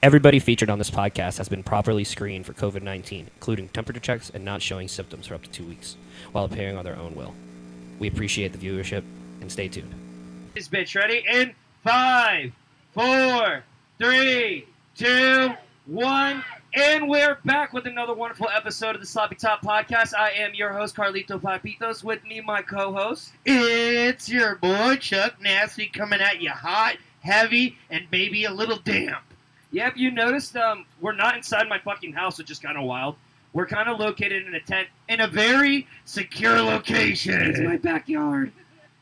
Everybody featured on this podcast has been properly screened for COVID-19, including temperature checks and not showing symptoms for up to 2 weeks, while appearing on their own will. We appreciate the viewership, and stay tuned. This bitch ready? In 5, 4, 3, 2, 1, and we're back with another wonderful episode of the Sloppy Top Podcast. I am your host, Carlito Papitos. With me, my co-host. It's your boy, Chuck Nasty, coming at you hot, heavy, and maybe a little damp. Yep, you noticed we're not inside my fucking house, which is kind of wild. We're kind of located in a tent. In a very secure location. It's my backyard.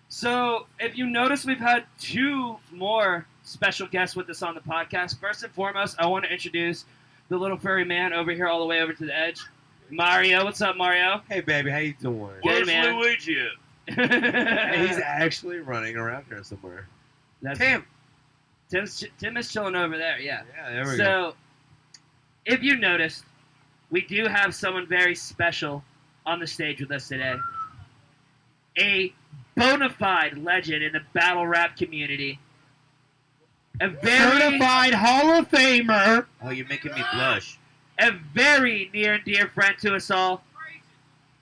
So, if you notice, we've had 2 more special guests with us on the podcast. First and foremost, I want to introduce the little furry man over here all the way over to the edge. Mario. What's up, Mario? Hey, baby, how you doing? Good, man. Luigi? Hey, he's actually running around here somewhere. That's Tim. Tim is chilling over there, yeah. Yeah, there we go. So, if you noticed, we do have someone very special on the stage with us today. A bona fide legend in the battle rap community. A very Certified Hall of Famer. Oh, you're making me blush. a very near and dear friend to us all,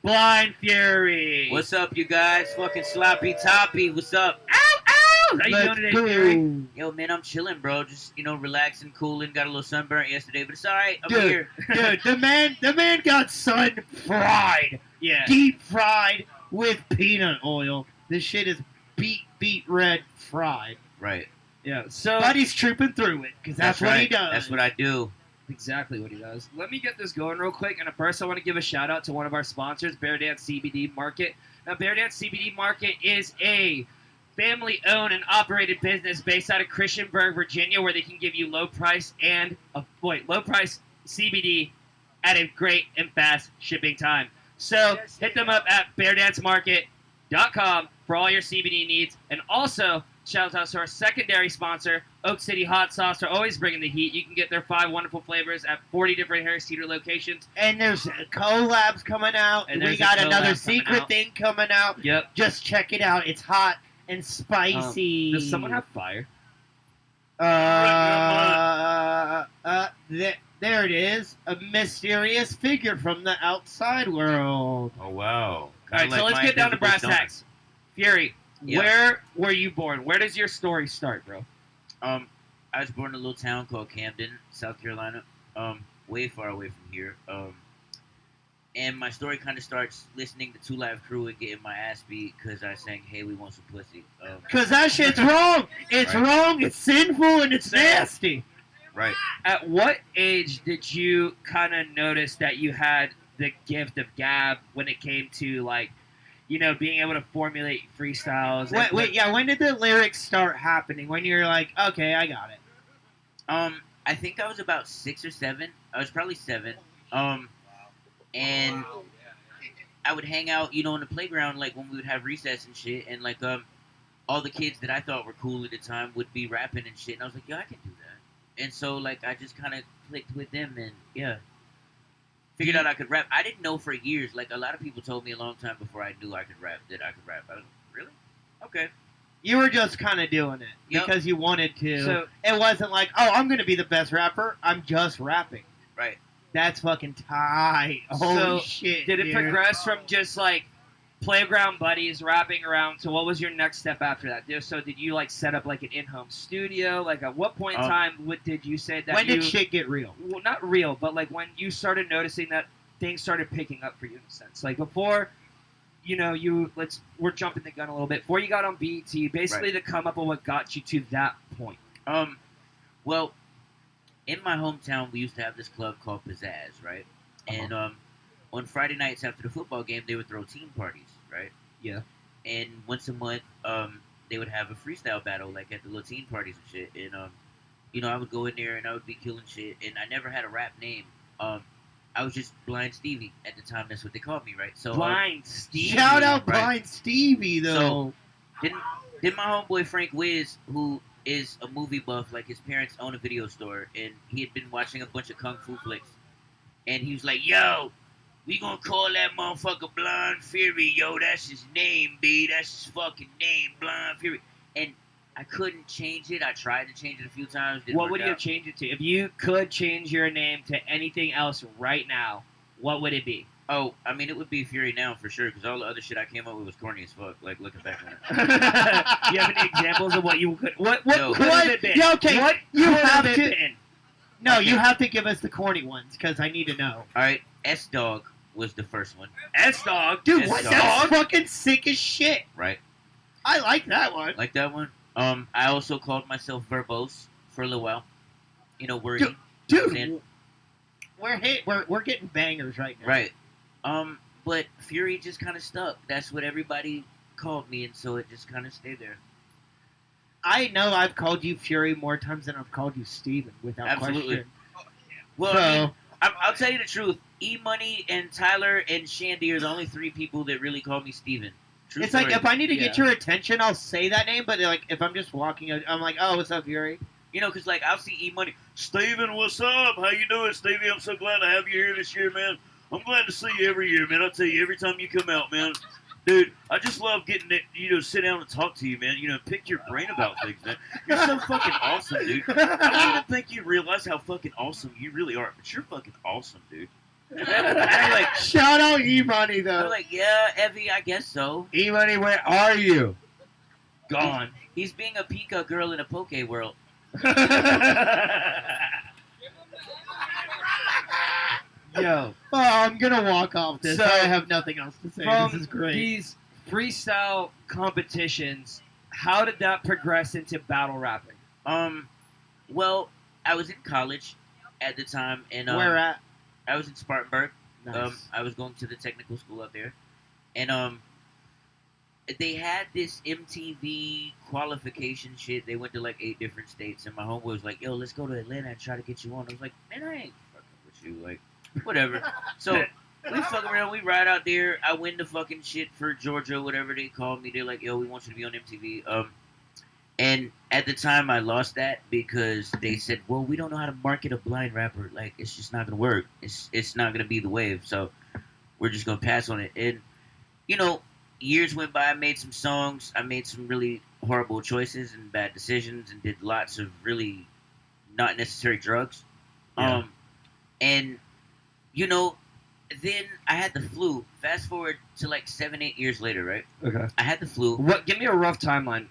Blind Fury. What's up, you guys? Fucking sloppy toppy. What's up? Ow, ow! How you doing today, Fury? Yo, man, I'm chilling, bro. Just, relaxing, cooling. Got a little sunburnt yesterday, but it's all right. I'm Dude, here. Dude, the man got sun fried. Yeah. Deep fried with peanut oil. This shit is beet red fried. Right. Yeah. So But he's trooping through it, because that's what right. he does. That's what I do. exactly what he does. Let me get this going real quick. And first, I want to give a shout out to one of our sponsors, Bear Dance CBD Market. Now, Bear Dance CBD Market is a family-owned and operated business based out of Christiansburg, Virginia, where they can give you low price CBD at a great and fast shipping time. So hit them up at beardancemarket.com for all your CBD needs. And also, shout out to our secondary sponsor, Oak City Hot Sauce. They're always bringing the heat. You can get their 5 wonderful flavors at 40 different Harris Teeter locations. And there's collabs coming out. And We there's got a collab another coming secret out. thing coming out. Yep. Just check it out. It's hot and spicy. Does someone have fire? There it is. A mysterious figure from the outside world. Oh, wow. All right, so let's get down to brass tacks. Fury, Yeah. where were you born? Where does your story start, bro? I was born in a little town called Camden, South Carolina. Way far away from here. And my story kind of starts listening to 2 Live Crew and getting my ass beat because I sang, "Hey, we want some pussy." Because that shit's wrong. It's Right. wrong. It's sinful and it's nasty. Right. At what age did you kind of notice that you had the gift of gab when it came to, like, being able to formulate freestyles? When did the lyrics start happening? When you're like, okay, I got it. I think I was about 6 or 7. I was probably 7. And I would hang out, in the playground, like when we would have recess and shit, and like all the kids that I thought were cool at the time would be rapping and shit, and I was like, yo, I can do that. And so like I just kind of clicked with them, and figured out I could rap. I didn't know for years. Like a lot of people told me a long time before I knew I could rap that I could rap. I was like, really? Okay. You were just kind of doing it Yep. because you wanted to. So- it wasn't like, oh, I'm going to be the best rapper. I'm just rapping. Right. That's fucking tight. Holy shit. Did it dude. progress from just, like, playground buddies rapping around to what was your next step after that? So did you, like, set up, like, an in-home studio? Like, at what point in time did you say that When did shit get real? Well, not real, but, like, when you started noticing that things started picking up for you in a sense. Like, before, we're jumping the gun a little bit. Before you got on BET, basically the come up of what got you to that point. Well, in my hometown, we used to have this club called Pizzazz, right? And on Friday nights after the football game, they would throw team parties, right? Yeah. And once a month, they would have a freestyle battle, like at the Latin parties and shit. And I would go in there and I would be killing shit. And I never had a rap name. I was just Blind Stevie at the time. That's what they called me, right? So Blind Stevie. Shout out Right. Blind Stevie, though. Then my homeboy Frank Wiz, who is a movie buff, like his parents own a video store, and he had been watching a bunch of kung fu flicks, and he was like, "Yo, we gonna call that motherfucker Blind Fury, yo. That's his name, B. That's his fucking name, Blind Fury." And I couldn't change it. I tried to change it a few times. Didn't What work would you out. change it to? If you could change your name to anything else right now, what would it be? Oh, I mean, it would be Fury now for sure, because all the other shit I came up with was corny as fuck. Like looking back on it. You have any examples of what you could? What No. could have it been? Yeah, okay, What you could have it to- been? No, Okay. you have to give us the corny ones because I need to know. All right, S Dog was the first one, S-Dog. Dude, Yes, what? dog. That's fucking sick as shit. right? I like that one. Like that one. I also called myself Verbose for a little while. Wordy. Dude, And- we're getting bangers right now. Right. But Fury just kind of stuck. That's what everybody called me, and so it just kind of stayed there. I know I've called you Fury more times than I've called you Steven, without Absolutely. question. Well, So, I mean, I'll tell you the truth. E-Money and Tyler and Shandy are the only three people that really call me Steven. True it's story. like if I need to get Yeah. your attention, I'll say that name. But like if I'm just walking, I'm like, "Oh, what's up, Fury?" Because like I'll see E-Money. Steven, what's up? How you doing, Stevie? I'm so glad to have you here this year, man. I'm glad to see you every year, man. I'll tell you, every time you come out, man. Dude, I just love getting to, sit down and talk to you, man. Pick your brain about things, man. You're so fucking awesome, dude. I don't even think you realize how fucking awesome you really are, but you're fucking awesome, dude. And I'm like, Shout out E-Money I'm though. like, yeah, Evie, I guess so. E-Money, where are you? Gone. He's being a Pika girl in a Poke world. Yo, Oh, I'm gonna walk off this. So, I have nothing else to say. from This is great. these freestyle competitions, how did that progress into battle rapping? Well, I was in college at the time, and Where at? I was in Spartanburg. Nice. I was going to the technical school up there, and they had this MTV qualification shit. They went to like 8 different states, and my homeboy was like, "Yo, let's go to Atlanta and try to get you on." I was like, "Man, I ain't fucking with you, like, whatever." So we fuck around, we ride out there. I win the fucking shit for Georgia, whatever they called me. They're like, "Yo, we want you to be on MTV." And at the time, I lost that because they said, "Well, we don't know how to market a blind rapper. Like, it's just not gonna work. It's not gonna be the wave. So we're just gonna pass on it." And years went by. I made some songs. I made some really horrible choices and bad decisions, and did lots of really not necessary drugs. Yeah. And then I had the flu. Fast forward to like 7-8 years later, right? Okay. I had the flu. What? Give me a rough timeline.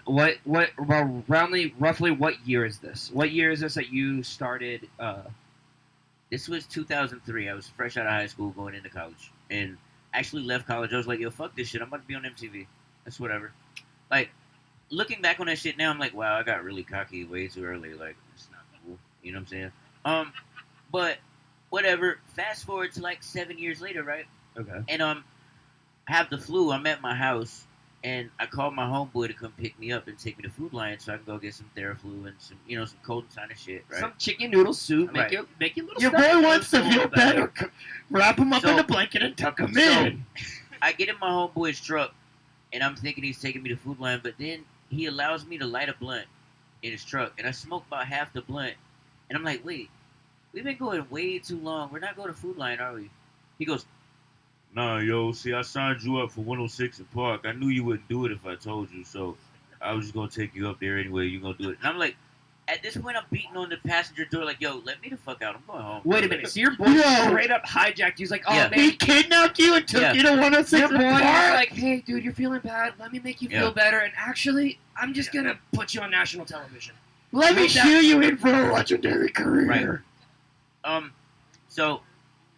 Roughly, what year is this? What year is this that you started? This was 2003. I was fresh out of high school going into college. And actually left college. I was like, yo, fuck this shit. I'm about to be on MTV. That's whatever. Like, looking back on that shit now, I'm like, wow, I got really cocky way too early. Like, it's not cool. You know what I'm saying? But whatever. Fast forward to like 7 years later, right? Okay. And I have the flu. I'm at my house, and I called my homeboy to come pick me up and take me to Food Lion so I can go get some Theraflu and some some cold and sinus shit, right? Some chicken noodle soup. Right. Make your little Your stuff boy wants to a little feel better. Wrap him up So- in a blanket and tuck him so- in. I get in my homeboy's truck, and I'm thinking he's taking me to Food Lion, but then he allows me to light a blunt in his truck, and I smoke about half the blunt, and I'm like, wait, we've been going way too long. We're not going to Food Lion, are we? He goes, nah, yo, see, I signed you up for 106 in Park. I knew you wouldn't do it if I told you, so I was just going to take you up there anyway. You're going to do it. And I'm like, at this point, I'm beating on the passenger door like, yo, let me the fuck out. I'm going home. Wait a minute. So your boy Yo. straight up hijacked you. He's like, oh, Yeah. man. He kidnapped you and took Yeah. you to 106 Your boy was Park? like, hey, dude, you're feeling bad. Let me make you Yeah. feel better. And actually, I'm just going to put you on national television. Let me Wait, that- shoe you in for a legendary career. So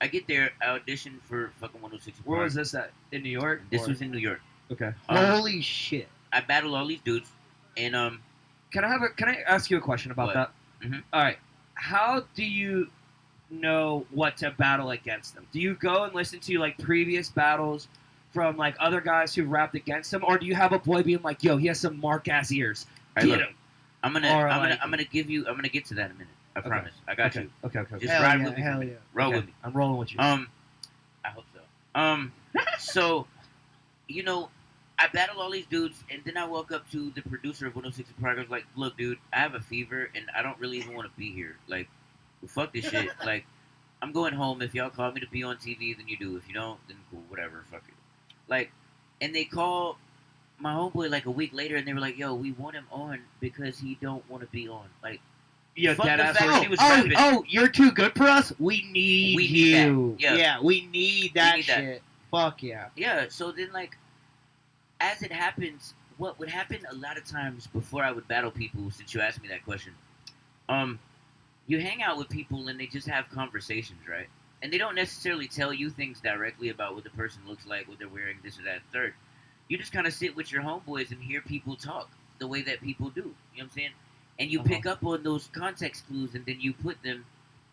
I get there, I audition for fucking 106 in Where Park. was this at? In New York? This Or- was in New York. Okay. Holy shit. I battled all these dudes, and Can I ask you a question about What? that? Mhm. All right. How do you know what to battle against them? Do you go and listen to like previous battles? from like other guys who rapped against him, or do you have a boy being like, "Yo, he has some mark ass ears. All right, Get look, him." I'm gonna get to that in a minute. I Okay. promise. I got you. Okay. Just Hell ride yeah, with me. For a hell minute. yeah. Roll Okay, with me. I'm rolling with you. I hope so. So, you know, I battle all these dudes, and then I walk up to the producer of 106 & Park. I was like, "Look, dude, I have a fever, and I don't really even want to be here. Like, fuck this shit. Like, I'm going home. If y'all call me to be on TV, then you do. If you don't, then cool, whatever. Fuck it." Like, and they call my homeboy like a week later, and they were like, "Yo, we want him on because he don't want to be on." Like, Yeah, fuck that the ass fact where he was Oh, rapping. you're too good for us? We need We need you. that. Yeah. we need that need that. shit. Fuck yeah. Yeah, so then, like, as it happens, what would happen a lot of times before I would battle people, since you asked me that question, you hang out with people and they just have conversations, right? And they don't necessarily tell you things directly about what the person looks like, what they're wearing, this or that, third. You just kind of sit with your homeboys and hear people talk the way that people do. You know what I'm saying? And you pick up on those context clues, and then you put them,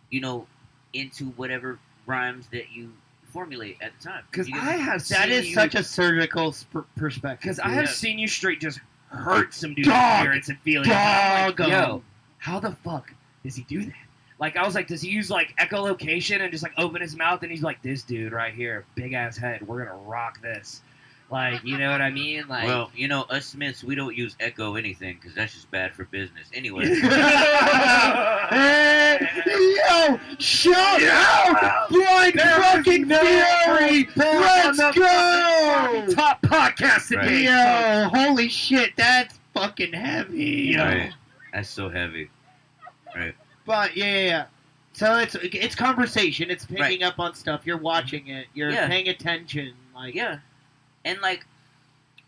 you know, into whatever rhymes that you formulate at the time. Because You get I me? have That seen is you, such a surgical perspective. because I dude. have seen you straight just hurt some dude's Dog. appearance and feelings. And I'm like, Dog. yo, how the fuck does he do that? Like, I was like, does he use like echolocation and just like open his mouth and he's like, this dude right here, big ass head, we're gonna rock this. Like, you know what I mean? Like, Well, you know, us Smiths, we don't use echo anything because that's just bad for business. Anyway, Hey, yo, shout out Blind fucking Fury! Let's go! top podcast Right. today. Yo, holy shit, that's fucking heavy. Yeah. right? That's so heavy. Right. But yeah. So it's conversation. It's picking Right. up on stuff. You're watching it. You're Yeah. paying attention. Like Yeah. And like,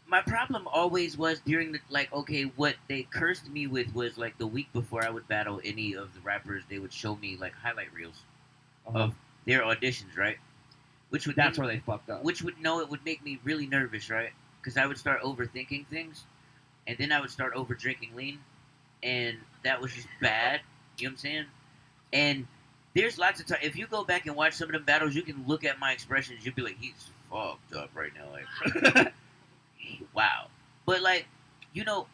my problem always was during the, like, okay, what they cursed me with was like the week before I would battle any of the rappers, they would show me like highlight reels of their auditions, right? Which would That's make- where they fucked up. which would it would make me really nervous, right? Because I would start overthinking things, and then I would start over drinking lean, and that was just bad. You know what I'm saying? And there's lots of time. If you go back and watch some of them battles, you can look at my expressions. You'll be like, he's fucked up right now. Like, wow. But like, you know,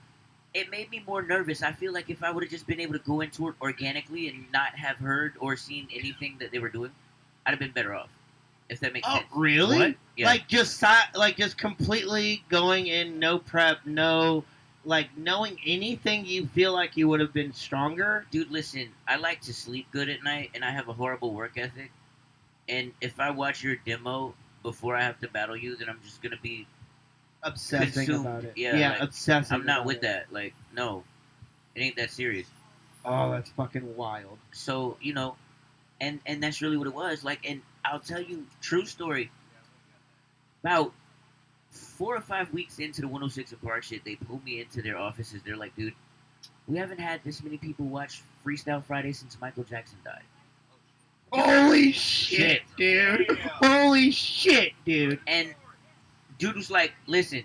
it made me more nervous. I feel like if I would have just been able to go into it organically and not have heard or seen anything that they were doing, I'd have been better off. If that makes oh, sense. really? What? Yeah. Like just completely going in, no prep, no like knowing anything. You feel like you would have been stronger. Dude, listen, I like to sleep good at night, and I have a horrible work ethic. And if I watch your demo before I have to battle you, then I'm just gonna be. Obsessing Consumed. about it. Yeah, like, obsessing. I'm not about with it. that. Like, no, it ain't that serious. Oh, that's fucking wild. So you know, and that's really what it was. Like, and I'll tell you, true story. About 4 or 5 weeks into the 106 & Park shit, they pulled me into their offices. They're like, dude, we haven't had this many people watch Freestyle Friday since Michael Jackson died. Holy shit, dude! Holy shit, dude! And dude was like, listen,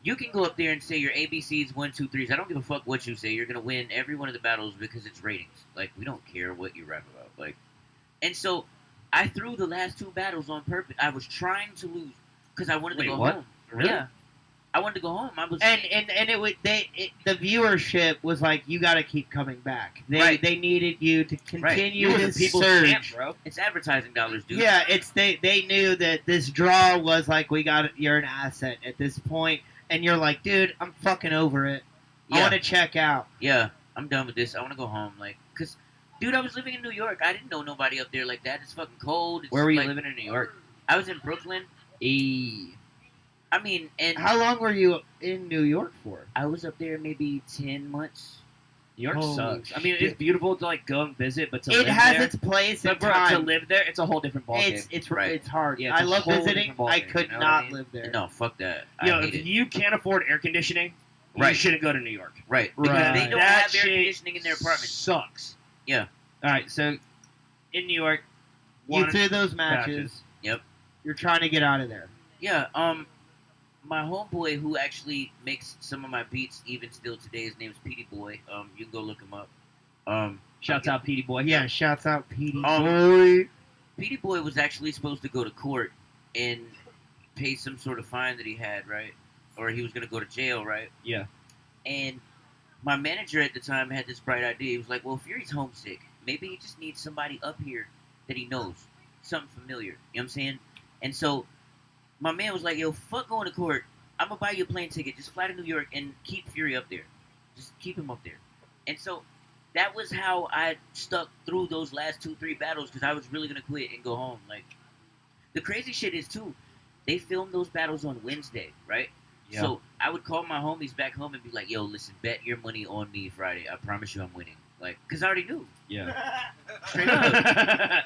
you can go up there and say your ABCs 1, 2, 3s. I don't give a fuck what you say. You're gonna win every one of the battles because it's ratings. Like, we don't care what you rap about. Like, and so I threw the last 2 battles on purpose. I was trying to lose because I wanted to Wait, go what? home. Really? Yeah, I wanted to go home. I was And it would the viewership was like, you got to keep coming back. They needed you to continue You were the this people's surge. champ, bro. it's advertising dollars, dude. Yeah, they knew that this draw was like, you're an asset at this point, and you're like, dude, I'm fucking over it. I Yeah. want to check out. Yeah, I'm done with this. I want to go home. Like, cause, dude, I was living in New York. I didn't know nobody up there like that. It's fucking cold. It's Where were you like- living in New York? I was in Brooklyn. I mean, and How long were you in New York for? I was up there maybe 10 months. New York Holy sucks. I mean, shit. it's beautiful to like go and visit, but to It live has there, its place but and bro, to time. live there, it's a whole different ballgame. It's Right. it's hard. Yeah, it's I a love whole visiting. different ballgame, I could you know what not I mean? live there. No, fuck that. I Yo, hate if it. you can't afford air conditioning, you Right. shouldn't go to New York. Right. Because Right. they don't That have air shit conditioning in their apartments. Sucks. Yeah. All right, so in New York, You one threw those matches. Yep. You're trying to get out of there. Yeah, my homeboy who actually makes some of my beats even still today, his name's Petey Boy. You can go look him up. shouts out Petey Boy. Yeah, shouts out Petey Um, Boy. Petey Boy was actually supposed to go to court, and pay some sort of fine that he had, right? Or he was gonna go to jail, right? Yeah. And my manager at the time had this bright idea. He was like, well, Fury's homesick. Maybe he just needs somebody up here that he knows, something familiar. You know what I'm saying? And so my man was like, yo, fuck going to court. I'm gonna buy you a plane ticket. Just fly to New York and keep Fury up there. Just keep him up there. And so that was how I stuck through those last 2-3 battles, because I was really gonna quit and go home. Like, the crazy shit is too, they filmed those battles on Wednesday, right? Yeah. So I would call my homies back home and be like, yo, listen, bet your money on me Friday. I promise you I'm winning. Like, because I already knew. Yeah. Straight up.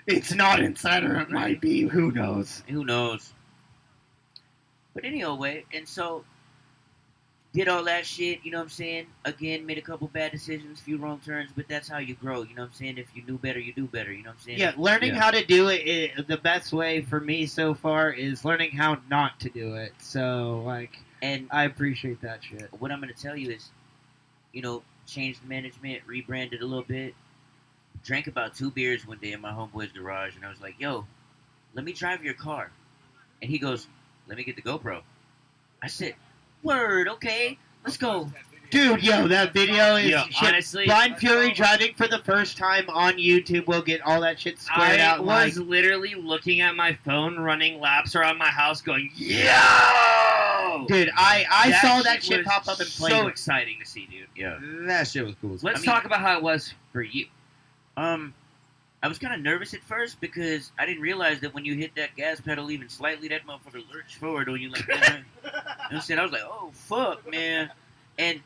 It's not insider. It might be. Who knows? Who knows? But anyway, and so did all that shit, you know what I'm saying? Again, made a couple bad decisions, few wrong turns, but that's how you grow, you know what I'm saying? If you knew better, you do better, you know what I'm saying? Yeah, learning how to do it, the best way for me so far is learning how not to do it. So, like, And I appreciate that shit. what I'm going to tell you is, you know, changed management, rebranded a little bit, drank about 2 beers one day in my homeboy's garage, and I was like, yo, let me drive your car. And he goes, let me get the GoPro. I said, word, okay, let's go. Dude, yo, that video is Yo, shit. honestly, Blind Fury driving for the first time on YouTube. We'll get all that shit squared I out. was Like, literally looking at my phone, running laps around my house, going, "Yo!" dude, I saw that shit was pop up and play. So exciting to see, dude. Yeah. That shit was cool. Let's talk about how it was for you. I was kind of nervous at first because I didn't realize that when you hit that gas pedal even slightly, that motherfucker lurched forward on you like that. I was like, oh, fuck, man. And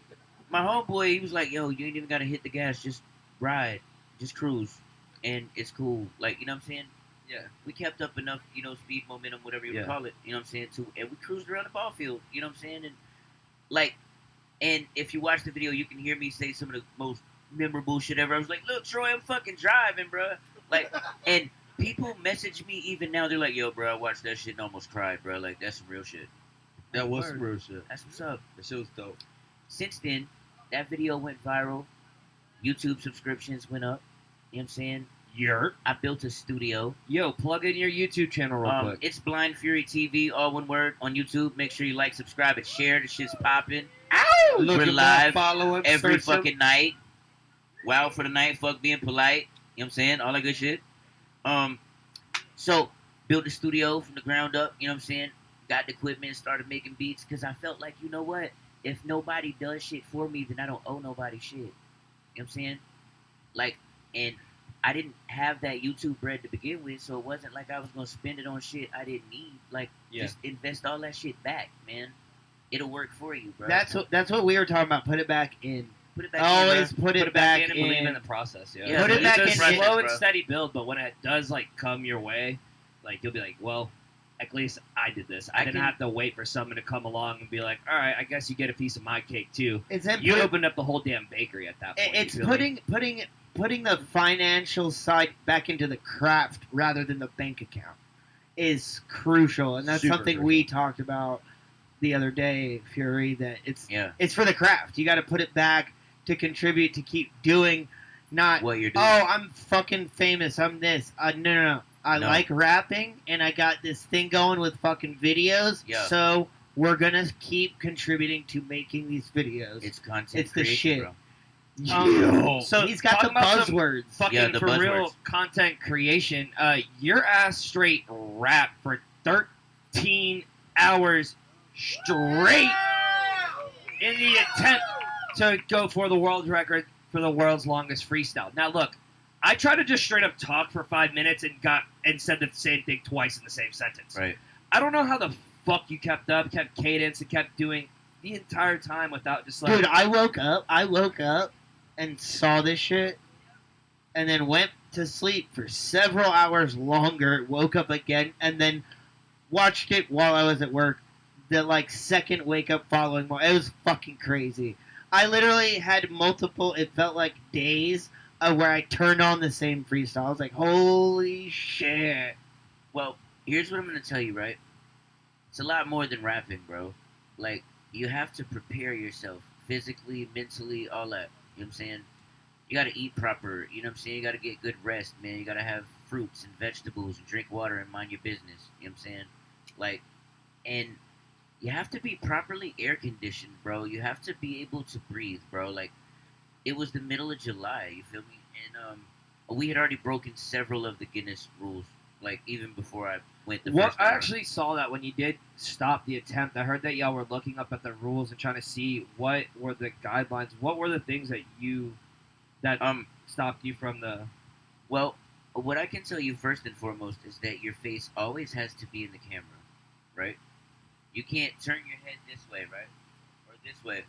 my homeboy, he was like, yo, you ain't even got to hit the gas. Just ride. Just cruise. And it's cool. Like, you know what I'm saying? Yeah. We kept up enough, you know, speed, momentum, whatever you Yeah. call it. You know what I'm saying? And we cruised around the ball field. You know what I'm saying? And, like, and if you watch the video, you can hear me say some of the most memorable shit ever. I was like, look, Troy, I'm fucking driving, bro. Like, and people message me even now. They're like, yo, bro, I watched that shit and almost cried, bro. Like, that's some real shit. That was Word. some real shit. That's what's up. That shit was dope. Since then, that video went viral. YouTube subscriptions went up. You know what I'm saying? I built a studio. Yo, plug in your YouTube channel real quick. It's Blind Fury TV, all one word, on YouTube. Make sure you like, subscribe, and share. The shit's popping. Look We're him up, live follow him, every search him. fucking night. Wow for the night. Fuck being polite. You know what I'm saying? All that good shit. So, built the studio from the ground up. You know what I'm saying? Got the equipment, started making beats, because I felt like, you know what? If nobody does shit for me, then I don't owe nobody shit. You know what I'm saying? Like, and I didn't have that YouTube bread to begin with, so it wasn't like I was going to spend it on shit I didn't need. Like, just invest all that shit back, man. It'll work for you, bro. That's what we were talking about. Put it back in. Put it back Always in, put it back and believe in the process. Yeah. Yeah, Put it back it's in. a slow bro. and steady build, but when it does like come your way, like you'll be like, well, at least I did this. I didn't have to wait for someone to come along and be like, all right, I guess you get a piece of my cake too. You opened up the whole damn bakery at that point. It's You feel me? putting the financial side back into the craft rather than the bank account is crucial, and that's Super something we talked about the other day, Fury. That it's for the craft. You got to put it back to contribute, to keep doing, not what you're doing. Oh, I'm fucking famous. I'm this. No. I like rapping, and I got this thing going with fucking videos. Yeah. So we're gonna keep contributing to making these videos. It's content. It's the creation, shit. bro. So he's got the talking about some buzzwords. Fucking Yeah, the for real buzzwords. content creation. Your ass straight rap for 13 hours straight in the attempt to go for the world record for the world's longest freestyle. Now look, I tried to just straight up talk for 5 minutes and said the same thing twice in the same sentence. Right. I don't know how the fuck you kept cadence, and kept doing the entire time without just like. Dude, I woke up and saw this shit, and then went to sleep for several hours longer, woke up again, and then watched it while I was at work. The second wake up following morning. It was fucking crazy. I literally had multiple, it felt like days where I turned on the same freestyle. I was like, holy shit. Well, here's what I'm going to tell you, right? It's a lot more than rapping, bro. Like, you have to prepare yourself physically, mentally, all that. You know what I'm saying? You got to eat proper. You know what I'm saying? You got to get good rest, man. You got to have fruits and vegetables and drink water and mind your business. You know what I'm saying? Like, and you have to be properly air conditioned, bro. You have to be able to breathe, bro. Like, it was the middle of July. You feel me? And we had already broken several of the Guinness rules. Like, even before I went the What first I time. actually saw that when you did stop the attempt, I heard that y'all were looking up at the rules and trying to see what were the guidelines. What were the things that stopped you from the? Well, what I can tell you first and foremost is that your face always has to be in the camera, right? You can't turn your head this way, right? Or this way.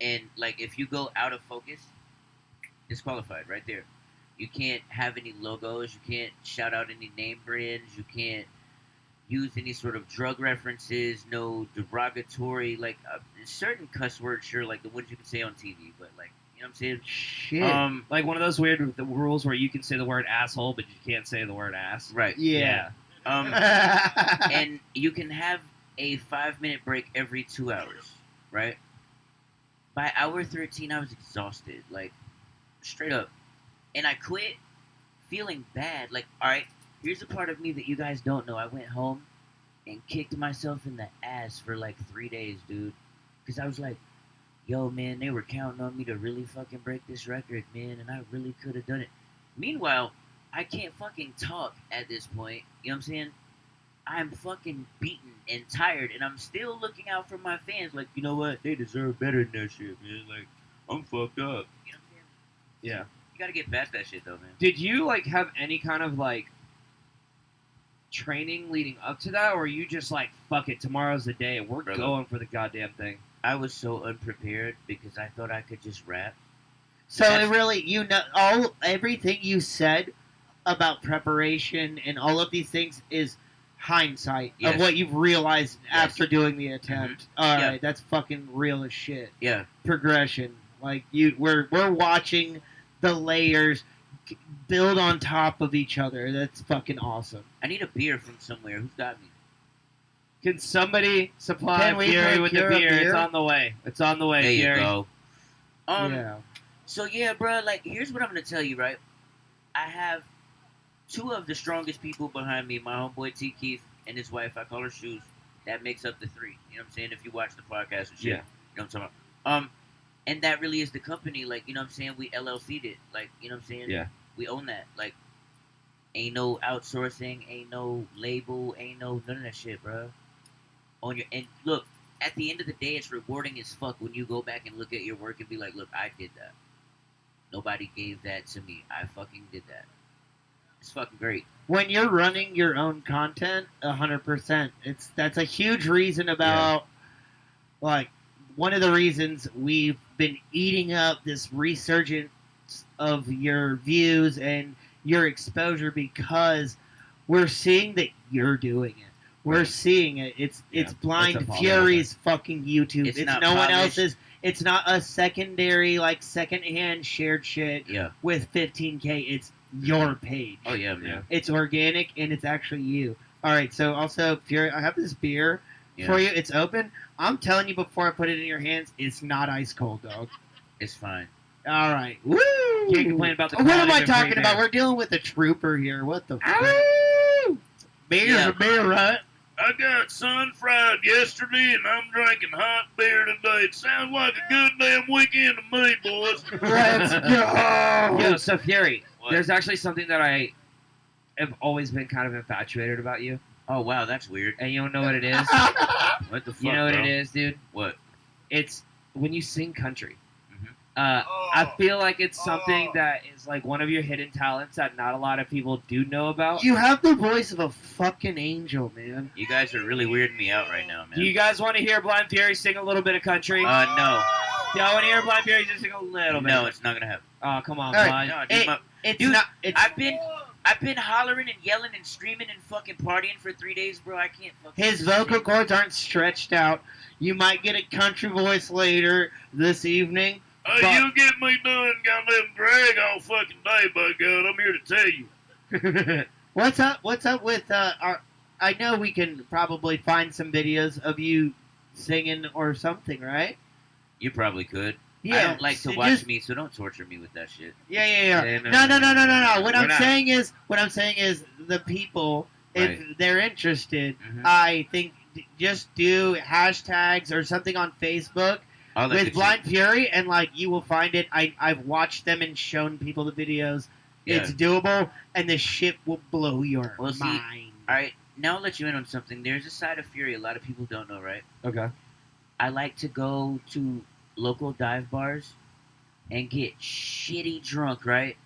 And, like, if you go out of focus, disqualified right there. You can't have any logos. You can't shout out any name brands. You can't use any sort of drug references. No derogatory, like, certain cuss words, sure, like the ones you can say on TV. But, like, you know what I'm saying? Shit. Like one of those weird rules where you can say the word asshole, but you can't say the word ass. Right. Yeah. And you can have a 5-minute break every 2 hours, right? By hour 13, I was exhausted, like, straight up. And I quit feeling bad. Like, all right, here's a part of me that you guys don't know. I went home and kicked myself in the ass for, like, 3 days, dude. Because I was like, yo, man, they were counting on me to really fucking break this record, man, and I really could have done it. Meanwhile, I can't fucking talk at this point. You know what I'm saying? I'm fucking beaten and tired, and I'm still looking out for my fans. Like, you know what? They deserve better than that shit, man. Like, I'm fucked up. You know what I'm saying? Yeah. You gotta get past that shit, though, man. Did you like have any kind of like training leading up to that, or were you just like, fuck it, tomorrow's the day, we're Brother. going for the goddamn thing? I was so unprepared because I thought I could just rap. So it really, you know, everything you said about preparation and all of these things is hindsight Yes. of what you've realized Yes. after doing the attempt. All Yeah. right, that's fucking real as shit. Yeah. Progression, like we're watching the layers build on top of each other. That's fucking awesome. I need a beer from somewhere. Who's got me? Can somebody supply Can we Fury with the procure a beer? beer? It's on the way. It's on the way, There you Fury. go. Yeah. So yeah, bro. Like, here's what I'm gonna tell you, right? I have two of the strongest people behind me. My homeboy T. Keith and his wife. I call her Shoes. That makes up the three. You know what I'm saying? If you watch the podcast and shit. Yeah. You know what I'm talking about? And that really is the company. Like, you know what I'm saying? We LLC'd it. Like, you know what I'm saying? Yeah. We own that. Like, ain't no outsourcing. Ain't no label. Ain't no none of that shit, bro. And look, at the end of the day, it's rewarding as fuck when you go back and look at your work and be like, look, I did that. Nobody gave that to me. I fucking did that. It's fucking great. When you're running your own content, 100%, that's a huge reason about like one of the reasons we've been eating up this resurgence of your views and your exposure, because we're seeing that you're doing it. We're seeing it. It's Blind It's a Fury's fucking YouTube. It's It's not no one polished. else's. It's not a secondary, like, secondhand shared shit Yeah. with 15K. It's your page. Oh, yeah, man. It's organic, and it's actually you. All right, so also, Fury, I have this beer Yeah. for you. It's open. I'm telling you before I put it in your hands, it's not ice cold, dog. It's fine. All right. Woo! Can't complain about the What am quality I of the talking free about? beer. We're dealing with a trooper here. What the fuck? Ow! Beer's Yeah. a beer, right? I got sun fried yesterday, and I'm drinking hot beer today. It sounds like a good damn weekend to me, boys. Let's go! Yo, so Fury, What? there's actually something that I have always been kind of infatuated about you, Oh, wow, that's weird. and you don't know what it is. What the fuck, You know what bro? it is, dude? What? It's when you sing country. Mhm. I feel like it's something that is like one of your hidden talents that not a lot of people do know about. You have the voice of a fucking angel, man. You guys are really weirding me out right now, man. Do you guys want to hear Blind Fury sing a little bit of country? No. Y'all want to hear Blind Fury just sing a little bit? No, it's not gonna happen. Oh, come on, All right. Blind. No, dude, Hey, It's Dude, not. It's I've been hollering and yelling and screaming and fucking partying for 3 days, bro. I can't fucking. his vocal cords aren't stretched out. You might get a country voice later this evening. Hey, But- you get me doing goddamn drag all fucking day, by God. I'm here to tell you. What's up? What's up with our? I know we can probably find some videos of you singing or something, right? You probably could. Yeah. I don't like to so watch just- me, so don't torture me with that shit. Yeah. Yeah, No. What We're I'm not. saying is the people if Right. they're interested, Mhm. I think just do hashtags or something on Facebook All that with good Blind shit. Fury, and like you will find it. I've watched them and shown people the videos. Yeah. It's doable, and the shit will blow your Well, see, mind. All right, now I'll let you in on something. There's a side of Fury a lot of people don't know, right? Okay. I like to go to local dive bars and get shitty drunk, right?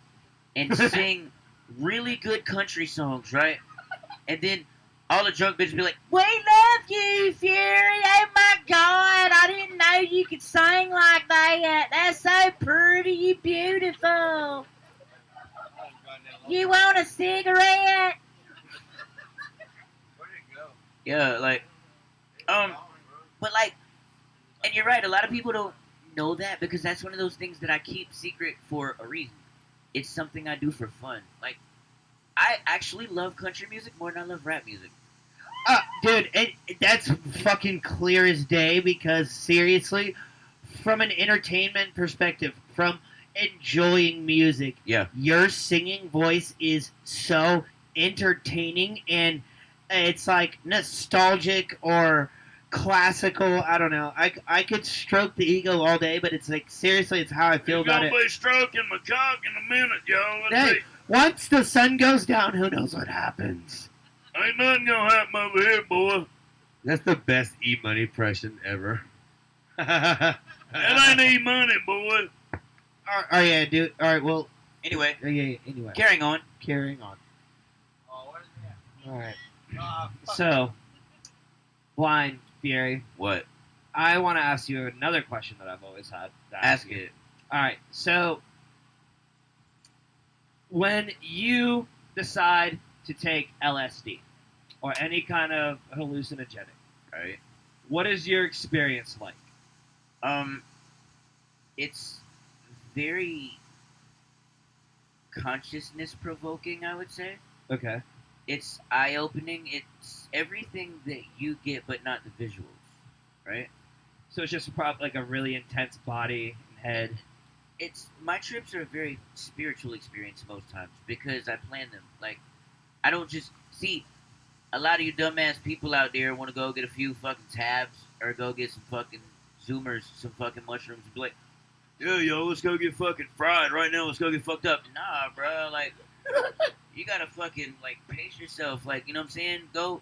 And sing really good country songs, right? And then all the drunk bitches be like, "We love you, Fury. Oh my God, I didn't know you could sing like that. That's so pretty. You beautiful. You want a cigarette?" Yeah, like, but like, and you're right. A lot of people don't know that because that's one of those things that I keep secret for a reason. It's something I do for fun. Like, I actually love country music more than I love rap music. Dude, that's fucking clear as day because seriously, from an entertainment perspective, from enjoying music, Yeah. your singing voice is so entertaining and it's like nostalgic or classical. I don't know. I could stroke the ego all day, but it's like seriously, it's how I feel You're about gonna it. be stroking my cock in a minute, y'all. Let's Hey, see. once the sun goes down, who knows what happens? Ain't nothing gonna happen over here, boy. That's the best E-Money impression ever. That ain't E-Money, boy. Oh yeah, dude. All right, well, Anyway, yeah. Anyway, carrying on. carrying on. Oh, All right. So, Blind Fury, What? I want to ask you another question that I've always had. To Ask you. it. All right. So, when you decide to take LSD or any kind of hallucinogenic, Right. what is your experience like? It's very consciousness provoking, I would say. Okay. It's eye opening. It's everything that you get, but not the visuals, right? So it's just probably like a really intense body and head. It's my trips are a very spiritual experience most times because I plan them. Like, I don't just see a lot of you dumbass people out there want to go get a few fucking tabs or go get some fucking zoomers, some fucking mushrooms, and be like, "Yeah, yo, let's go get fucking fried right now. Let's go get fucked up." Nah, bro. Like, you gotta fucking like pace yourself. Like, you know what I'm saying? Go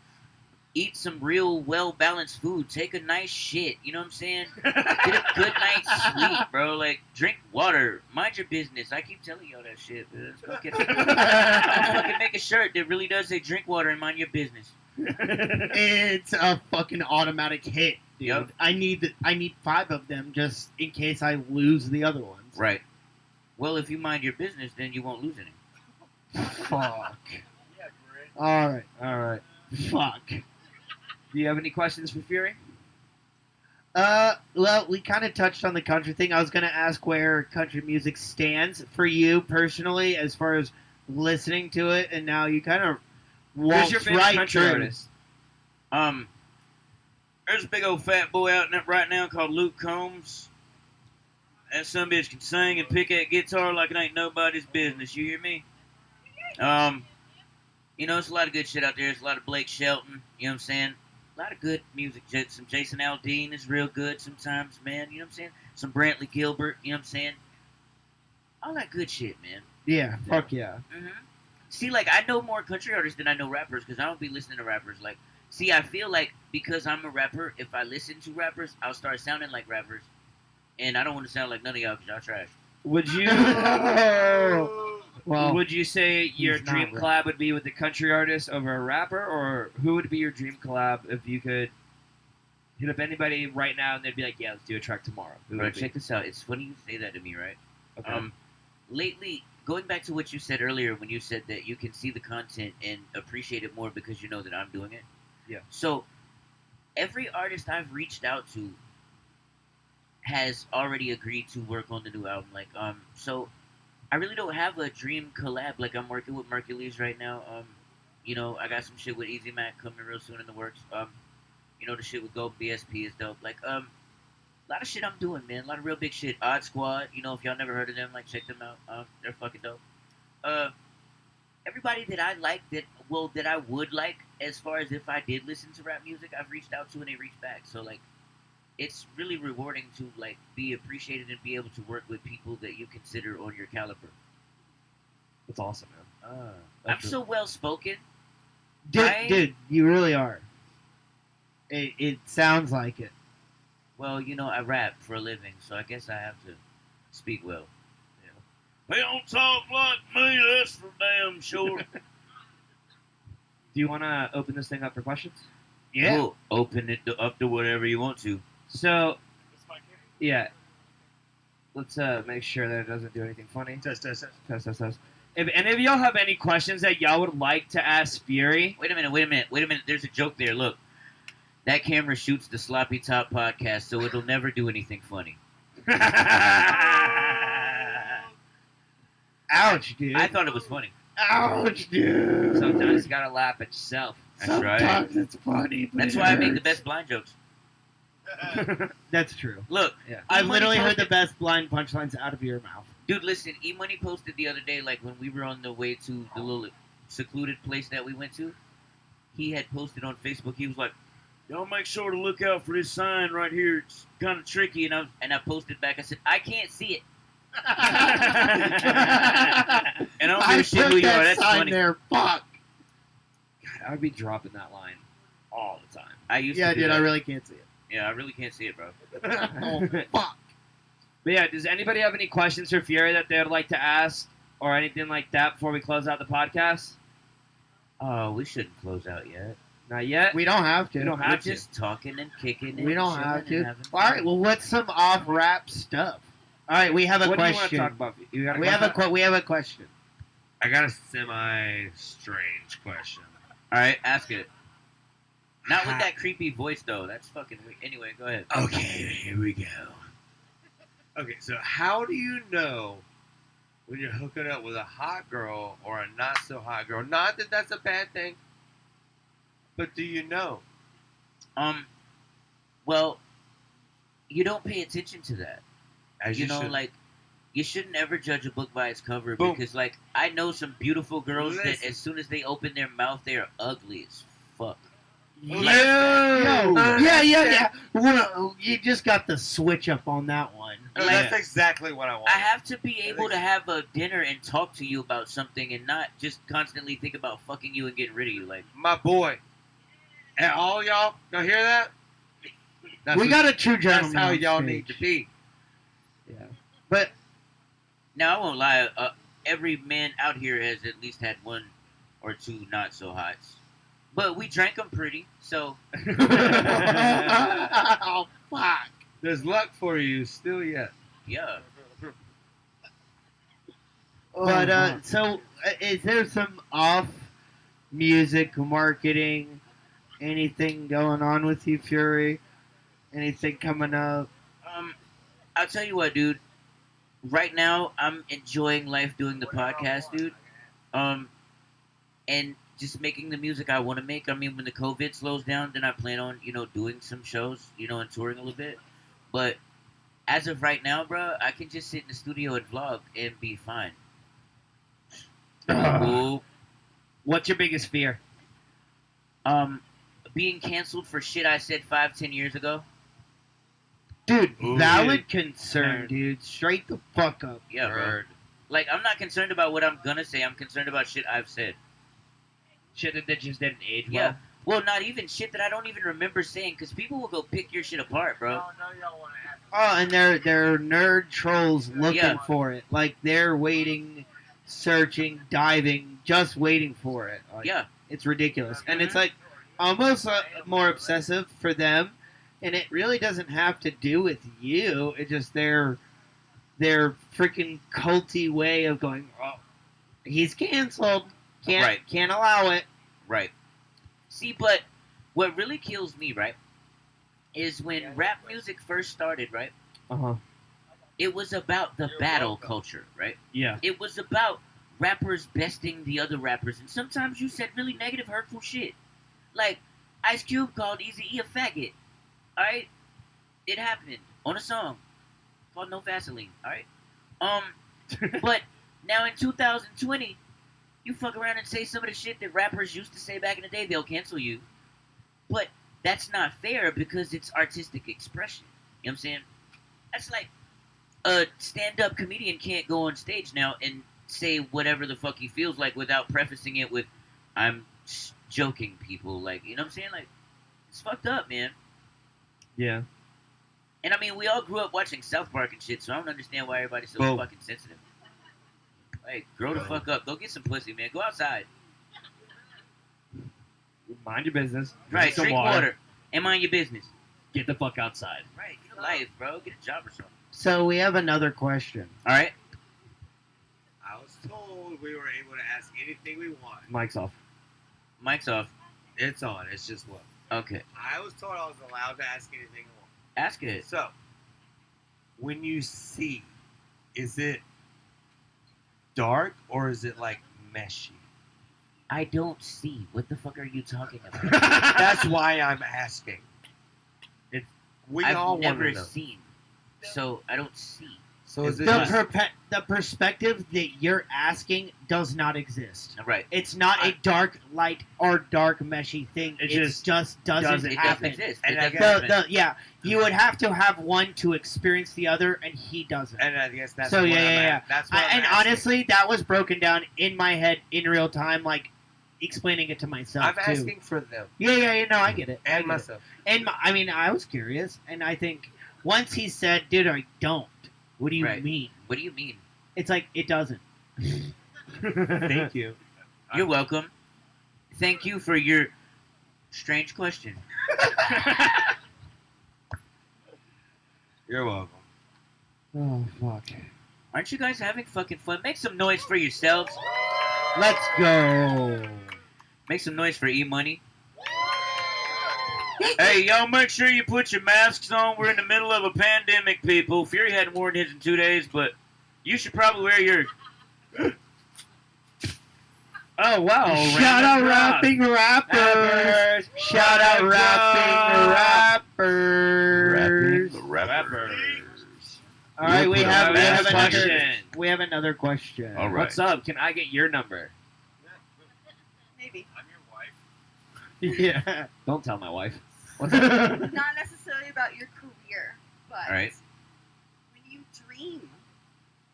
eat some real well balanced food. Take a nice shit. You know what I'm saying? Get a good night's sleep, bro. Like, drink water. Mind your business. I keep telling y'all that shit. Let's go get I'll fucking make a shirt that really does say drink water and mind your business. It's a fucking automatic hit, dude. Yep. I need 5 of them just in case I lose the other ones. Right. Well, if you mind your business, then you won't lose any. Fuck. yeah, great. All right. Fuck. Do you have any questions for Fury? Well, we kind of touched on the country thing. I was gonna ask where country music stands for you personally, as far as listening to it, and now you kind of Who's walked your favorite right country through. artist? There's a big old fat boy out there right now called Luke Combs. That son bitch can sing and pick that guitar like it ain't nobody's business. You hear me? You know, it's a lot of good shit out there. There's a lot of Blake Shelton. You know what I'm saying? A lot of good music. Some Jason Aldean is real good sometimes, man. You know what I'm saying? Some Brantley Gilbert. You know what I'm saying? All that good shit, man. Yeah, fuck yeah. Mm-hmm. See, like, I know more country artists than I know rappers because I don't be listening to rappers. Like, see, I feel like because I'm a rapper, if I listen to rappers, I'll start sounding like rappers. And I don't want to sound like none of y'all because y'all trash. Would you Well, would you say your he's not dream rap. collab would be with the country artist over a rapper, or who would be your dream collab if you could hit up anybody right now and they'd be like, "Yeah, let's do a track tomorrow"? Who Bro, would it check be? this out. It's funny you say that to me, right? Okay. Lately, going back to what you said earlier when you said that you can see the content and appreciate it more because you know that I'm doing it. Yeah. So, every artist I've reached out to has already agreed to work on the new album. Like, so I really don't have a dream collab. Like, I'm working with Mercules right now. You know, I got some shit with Easy Mac coming real soon in the works. You know, the shit with Gold BSP is dope. Like, a lot of shit I'm doing, man. A lot of real big shit. Odd Squad, you know, if y'all never heard of them, like, check them out. They're fucking dope. everybody that I like that I would like, as far as if I did listen to rap music, I've reached out to and they reached back. So like, it's really rewarding to like be appreciated and be able to work with people that you consider on your caliber. That's awesome, man. I'm so well spoken. Dude, you really are. It sounds like it. Well, you know, I rap for a living, so I guess I have to speak well. They don't talk like me, that's for damn sure. Do you want to open this thing up for questions? Yeah. Cool. Open it up to whatever you want to. So, yeah. Let's make sure that it doesn't do anything funny. Test. Test. If any of y'all have any questions that y'all would like to ask Fury, Wait a minute. There's a joke there. Look. That camera shoots the Sloppy Top podcast, so it'll never do anything funny. Ouch, dude. I thought it was funny. Ouch, dude. sometimes you gotta laugh at yourself. That's right. Sometimes it's funny. But That's it why I make the hurts. best blind jokes. That's true. Look, I've E-Money literally heard the posted- best blind punchlines out of your mouth. Dude, listen, E-Money posted the other day, like when we were on the way to the little secluded place that we went to, he had posted on Facebook, he was like, y'all make sure to look out for this sign right here. It's kind of tricky. And I posted back, I said, I can't see it. And I don't give a shit who you are. That's sign funny. there. Fuck. God, I would be dropping that line all the time. I used Yeah, to do dude, that. I really can't see it. Yeah, I really can't see it, bro. Oh, fuck. But yeah, does anybody have any questions for Fury that they would like to ask or anything like that before we close out the podcast? Oh, we shouldn't close out yet. Not yet. We don't have to. We don't We're have to. just talking and kicking and We don't chilling have and to. having All right, fun. well, what's some off-rap stuff? All right, we have a What do you want to question. talk about? You got a We have question? we have a question. I got a semi-strange question. All right, ask it. Not with that creepy voice, though. That's fucking weird. Anyway, go ahead. Okay, here we go. Okay, so how do you know when you're hooking up with a hot girl or a not so hot girl? Not that that's a bad thing, but do you know? Well, you don't pay attention to that. As You know, should. like, you shouldn't ever judge a book by its cover Boom. because, like, I know some beautiful girls that Listen. as soon as they open their mouth, they are ugly as fuck. Yeah. Well, you just got the switch up on that one. No, that's exactly what I want. I have to be able to have a dinner and talk to you about something and not just constantly think about fucking you and getting rid of you. Like, My boy. And all y'all hear that? That's We what- got a true gentleman. That's how on y'all stage. need to be. But now I won't lie. Every man out here has at least had one or two not so hots, but we drank them pretty. So oh fuck. There's luck for you still yet. yeah. But so is there some off music marketing, anything going on with you, Fury? Anything coming up? I'll tell you what, dude. Right now, I'm enjoying life doing the podcast, dude. And just making the music I want to make. I mean, when the COVID slows down, then I plan on, doing some shows, and touring a little bit. But as of right now, bro, I can just sit in the studio and vlog and be fine. Cool. What's your biggest fear? Being canceled for shit I said 5-10 years ago. Dude, Ooh, valid yeah. concern, dude. Straight the fuck up. Yeah, bro. Heard. Like, I'm not concerned about what I'm gonna say. I'm concerned about shit I've said. Shit that just didn't age well. Yeah. Well, not even shit that I don't even remember saying, because people will go pick your shit apart, bro. No, y'all want to ask. Oh, and they're nerd trolls looking Yeah. for it. Like they're waiting, searching, diving, just waiting for it. Like, Yeah. it's ridiculous, and it's like almost more obsessive for them, and it really doesn't have to do with you. It's just their freaking culty way of going. Oh, he's canceled. Can't allow it. Right. See, but what really kills me, right, is when rap music first started, right? Uh-huh. It was about the battle culture, right? Yeah. It was about rappers besting the other rappers, and sometimes you said really negative, hurtful shit. Like, Ice Cube called Eazy-E a faggot. Alright? It happened on a song called No Vaseline, alright? But now in 2020, You fuck around and say some of the shit that rappers used to say back in the day, they'll cancel you. But that's not fair because it's artistic expression. You know what I'm saying? That's like a stand-up comedian can't go on stage now and say whatever the fuck he feels like without prefacing it with, I'm joking, people. Like, you know what I'm saying? Like, it's fucked up, man. Yeah. And I mean, we all grew up watching South Park and shit, so I don't understand why everybody's so Boom. fucking sensitive. Like, grow the fuck up. Go get some pussy, man. Go outside. Mind your business. Right, drink water. And mind your business. Get the fuck outside. Right, get a life, bro. Get a job or something. So we have another question. All right. I was told we were able to ask anything we want. Mic's off. Mic's off. It's on. It's just what. Okay. I was told I was allowed to ask anything I want. Ask it. So, when you see, is it dark or is it like meshy? I don't see. What the fuck are you talking about? That's why I'm asking. We all I've want never to know. seen. So I don't see. So is it The, just, the perspective that you're asking does not exist. Right. It's not a dark light or dark meshy thing. It It just just doesn't It doesn't happen. exist. And It I doesn't guess- happen. Yeah, you would have to have one to experience the other, and he doesn't. and I guess that's So, what yeah, I'm yeah, at. yeah. That's what I'm And asking. honestly, that was broken down in my head in real time, like explaining it to myself I'm too. asking for them Yeah, no, I get it. I and get it. myself. And I mean, I was curious, and I think once he said, "Dude, I don't." What do you Right. mean? What do you mean? It's like it doesn't. Thank you. You're welcome. Thank you for your strange question. You're welcome. Oh fuck! Aren't you guys having fucking fun? Make some noise for yourselves. Let's go. Make some noise for E-Money. Hey, y'all, make sure you put your masks on. We're in the middle of a pandemic, people. Fury hadn't worn his in 2 days, but you should probably wear yours. Oh, wow. Shout out random drop. rapping rappers. Shout out rapping rappers. All right, we have Last another question. we have another question. All right. What's up? Can I get your number? Maybe. I'm your wife. Yeah. Don't tell my wife. Not necessarily about your career, but All right. when you dream,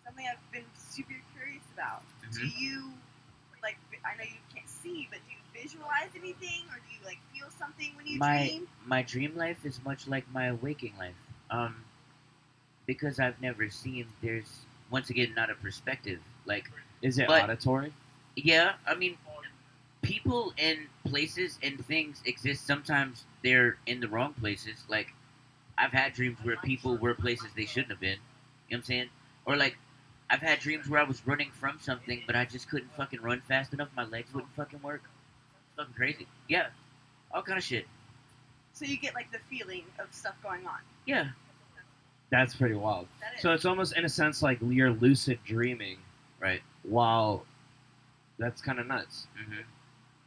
something I've been super curious about. Mm-hmm. Do you, like, I know you can't see, but do you visualize anything, or do you, like, feel something when you dream? My dream life is much like my waking life. Because I've never seen, there's, once again, not a perspective. Like, Is it But- auditory? yeah, I mean, people and places and things exist. Sometimes they're in the wrong places. Like, I've had dreams where people were places they shouldn't have been. You know what I'm saying? Or, like, I've had dreams where I was running from something, but I just couldn't fucking run fast enough. My legs wouldn't fucking work. It's fucking crazy. Yeah. All kind of shit. So you get, like, the feeling of stuff going on. Yeah. That's pretty wild. That is. So it's almost, in a sense, like you're lucid dreaming. Right. While that's kind of nuts. Mm-hmm.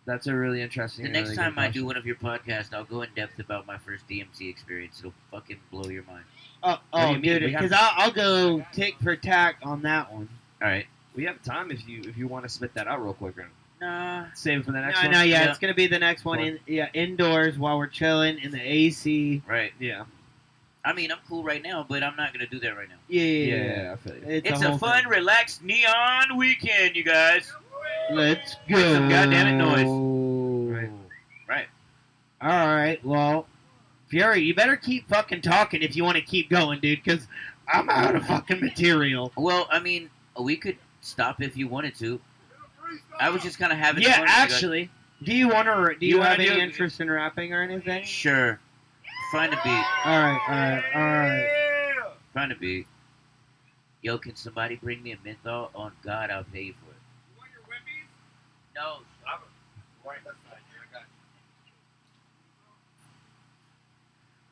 That's a really interesting. The and next really time good I do question. one of your podcasts, I'll go in depth about my first DMT experience. It'll fucking blow your mind. Oh, do you mean? dude, We have- because I'll go tick for tack on that one. All right. we have time if you want to spit that out real quick. Or Nah. save it for the next No, one. no, yeah, Yeah. it's gonna be the next one. Indoors while we're chilling in the AC. Right. Yeah. I mean, I'm cool right now, but I'm not gonna do that right now. Yeah, I feel you. It's whole a fun, thing. relaxed neon weekend, you guys. Let's go. Make some goddamn noise. Right. All right. Well, Fury, you better keep fucking talking if you want to keep going, dude. Because I'm out of fucking material. Well, I mean, we could stop if you wanted to. I was just kind of having Yeah, fun with you guys. actually, do you want to? Do you, You have wanna any do- interest in rapping or anything? Sure. Find a beat. All right. Find a beat. Yo, can somebody bring me a menthol? On God, I'll pay you for it. You want your whippies? No. Right, that's fine. I got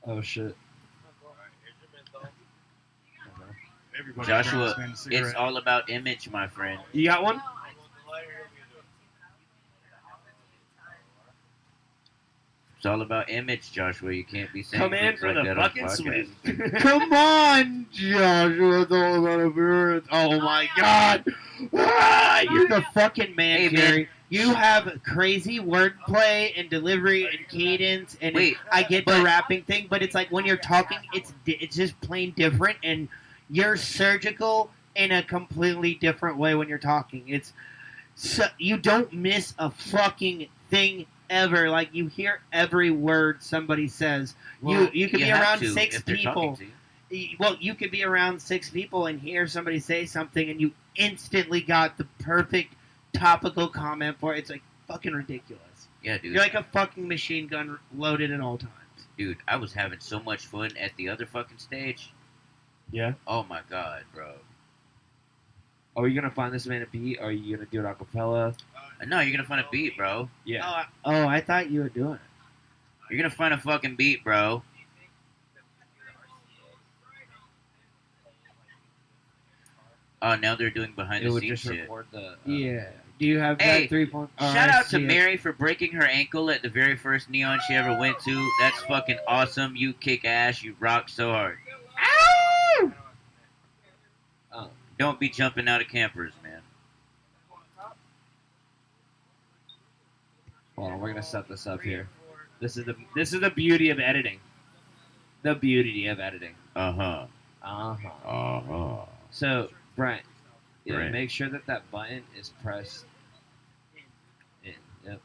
you. Oh shit. Alright, here's your menthol. Everybody Joshua, tries to spend a cigarette. it's all about image, my friend. You got one? You want the lighter? Here we go. It's all about image, Joshua. You can't be saying Come in things for like the that on fucking podcast. swing. Come on, Joshua. It's all about appearance. Oh my God. Ah, you're the fucking man, Hey, man. Jerry. You have crazy wordplay and delivery and cadence, and Wait, I get the but- rapping thing, but it's like when you're talking, it's just plain different, and you're surgical in a completely different way when you're talking. It's so you don't miss a fucking thing ever. Like you hear every word somebody says. Well, you could be have around to 6 if they're people. talking to you. Well, you could be around 6 people and hear somebody say something, and you instantly got the perfect topical comment for it. It's like fucking ridiculous. Yeah, dude. You're like a fucking machine gun loaded at all times. Dude, I was having so much fun at the other fucking stage. Yeah. Oh my god, bro. Are you gonna find this man a beat? Or are you gonna do it a cappella? No, you're gonna find a beat, bro. Yeah. I thought you were doing it. You're gonna find a fucking beat, bro. Oh, now they're doing behind It the would scenes just shit. record the. Yeah. Do you have Hey, that 3 point? Oh, Shout I out to see it. Mary for breaking her ankle at the very first neon she ever went to. That's fucking awesome. You kick ass. You rock so hard. Ow! Oh. Don't be jumping out of campers, man. Hold on, we're gonna set this up here. This is the beauty of editing. The beauty of editing. Uh-huh. Uh-huh. Uh-huh. So, Brent, Brent. make sure that button is pressed in. Yep.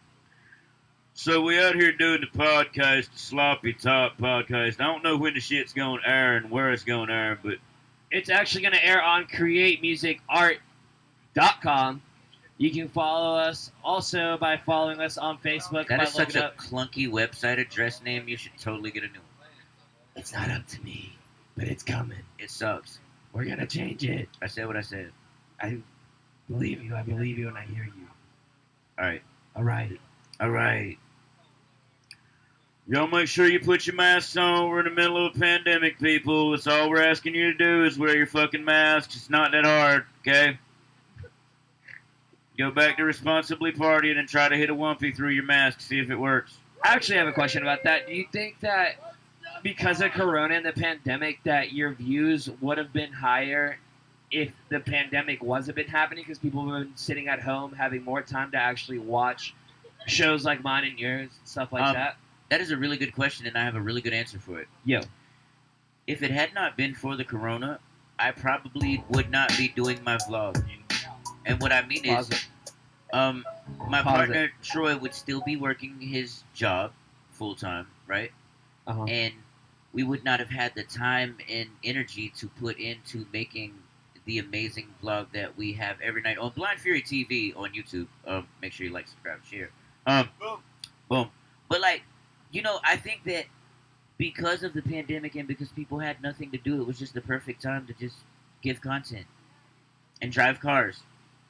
So we out here doing the podcast, the Sloppy Top podcast. I don't know when the shit's going to air and where it's going to air, but It's actually going to air on createmusicart.com. You can follow us also by following us on Facebook. That by is such looking a up- clunky website address name. You should totally get a new one. It's not up to me, but it's coming. It sucks. We're going to change it. I said what I said. I believe you, and I hear you. All right. All right. All right. y'all make sure you put your masks on. We're in the middle of a pandemic, people. That's all we're asking you to do is wear your fucking masks. It's not that hard, okay? Go back to responsibly partying and try to hit a wumpy through your mask. See if it works. I actually have a question about that. Do you think that because of Corona and the pandemic that your views would have been higher if the pandemic wasn't been happening because people would have been sitting at home having more time to actually watch shows like mine and yours and stuff like that? That is a really good question, and I have a really good answer for it. Yo. If it had not been for the corona, I probably would not be doing my vlog. And what I mean is, Pause it. my Pause partner Troy would still be working his job full time, right? Uh-huh. And we would not have had the time and energy to put into making the amazing vlog that we have every night on Blind Fury TV on YouTube. Make sure you like, subscribe, share. Boom. But like, I think that because of the pandemic and because people had nothing to do, it was just the perfect time to just give content and drive cars.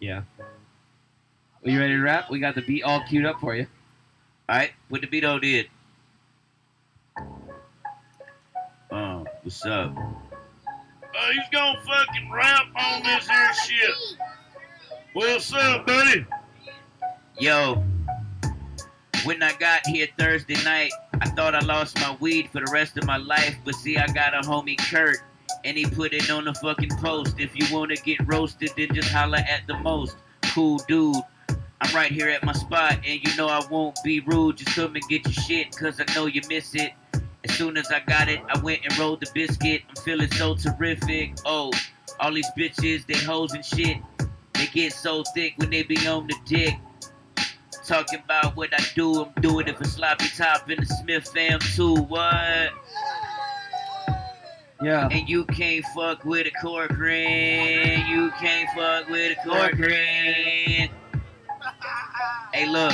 Yeah. Are you ready to rap? We got the beat all queued up for you. All right, what the Beto did. What's up? He's gonna fucking rap on this here shit. What's up, buddy? Yo, when I got here Thursday night, I thought I lost my weed for the rest of my life, but see, I got a homie Kurt, and he put it on the fucking post. If you wanna get roasted, then just holla at the most. Cool dude. I'm right here at my spot, and I won't be rude. Just come and get your shit, cause I know you miss it. As soon as I got it, I went and rolled the biscuit. I'm feeling so terrific. Oh, all these bitches, they hoes and shit. They get so thick when they be on the dick. Talking about what I do, I'm doing it for Sloppy Top and the Smith fam too. What? Yeah. And you can't fuck with a Corcoran. You can't fuck with a Corcoran. Hey, look.